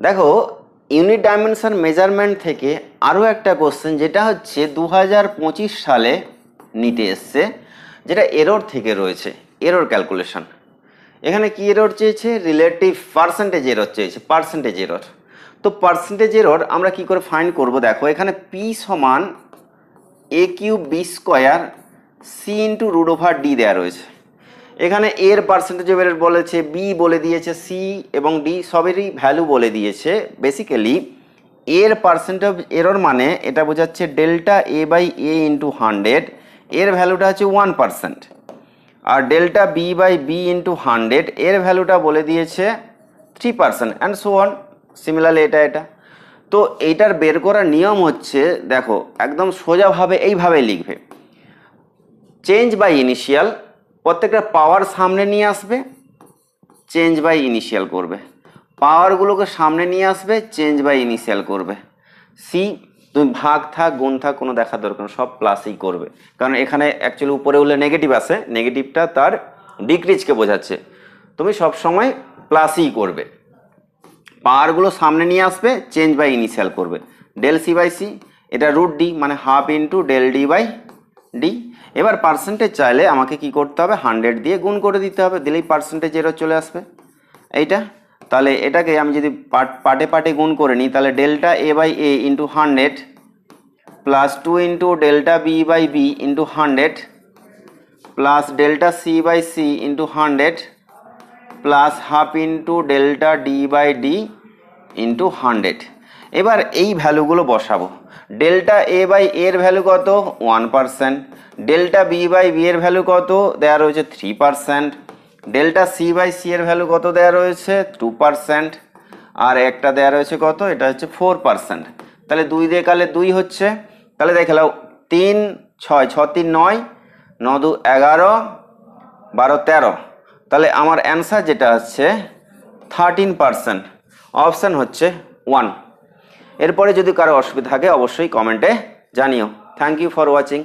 দেখো unit dimension measurement থেকে আরও একটা কোশ্চেন, যেটা হচ্ছে 2025 সালে নিতে এসছে, যেটা এরর থেকে রয়েছে, এরর ক্যালকুলেশন। এখানে কি এরর চেয়েছে? রিলেটিভ পার্সেন্টেজ এরর চেয়েছে, পার্সেন্টেজ এরর। তো পার্সেন্টেজ এরর আমরা কি করে ফাইন্ড করব? দেখো এখানে পি সমান A cube B square C into root over D দেওয়া রয়েছে। এখানে এর পার্সেন্টেজ অফ এরর বলেছে, বি বলে দিয়েছে, সি এবং ডি সবেরই ভ্যালু বলে দিয়েছে। বেসিক্যালি এর পার্সেন্ট অফ এরর মানে এটা বোঝাচ্ছে delta A by A into 100, এর ভ্যালুটা হচ্ছে 1%। আর delta B by B into 100 এর ভ্যালুটা বলে দিয়েছে 3%, অ্যান্ড সো অন। সিমিলারলি এটা তো এইটার বের করার নিয়ম হচ্ছে, দেখো একদম সোজাভাবে এইভাবে লিখবে, চেঞ্জ বাই ইনিশিয়াল, প্রত্যেকটা পাওয়ার সামনে নিয়ে আসবে, চেঞ্জ বাই ইনিশিয়াল করবে, পাওয়ারগুলোকে সামনে নিয়ে আসবে, চেঞ্জ বাই ইনিশিয়াল করবে। সি তুমি ভাগ থাক গুণ থাক কোনো দেখার দরকার নেই, সব প্লাসই করবে, কারণ এখানে অ্যাকচুয়ালি উপরে উঠলে নেগেটিভ আসে, নেগেটিভটা তার ডিক্রিজকে বোঝাচ্ছে, তুমি সব সময় প্লাসই করবে। পাওয়ারগুলো সামনে নিয়ে আসবে, চেঞ্জ বাই ইনিশিয়াল করবে, ডেল সি বাই সি, এটা রুট ডি মানে half into del d by d. এবার পার্সেন্টেজ চাইলে আমাকে কি করতে হবে? 100 দিয়ে গুণ করে দিতে হবে, দিলেই পার্সেন্টেজ এরর চলে আসবে এইটা। তাহলে এটাকে আমি যদি পার্টে পার্টে গুণ করে নিই, তাহলে delta A by A into 100 plus 2 into delta B by B into 100 plus delta c by c into 100 plus half into delta d by d into 100। এবার এই ভ্যালুগুলো বসাবো। ডেল্টা এ বাই এর ভ্যালু কত? 1%। ডেল্টা বি বাই বি এর value কত দেওয়া রয়েছে? 3%। ডেল্টা সি বাই সি এর ভ্যালু কত দেওয়া রয়েছে? 2%। আর একটা দেওয়া রয়েছে কত? এটা হচ্ছে 4%। তাহলে 2 দিয়ে কালে 2 হচ্ছে, তাহলে দেখে নাও 3 6 6 3 9 9 2 11 12 13, তাহলে আমার অ্যান্সার যেটা হচ্ছে 13%, অপশান হচ্ছে 1। এরপরে যদি কারো অসুবিধা থাকে অবশ্যই কমেন্টে জানিও। Thank you for watching.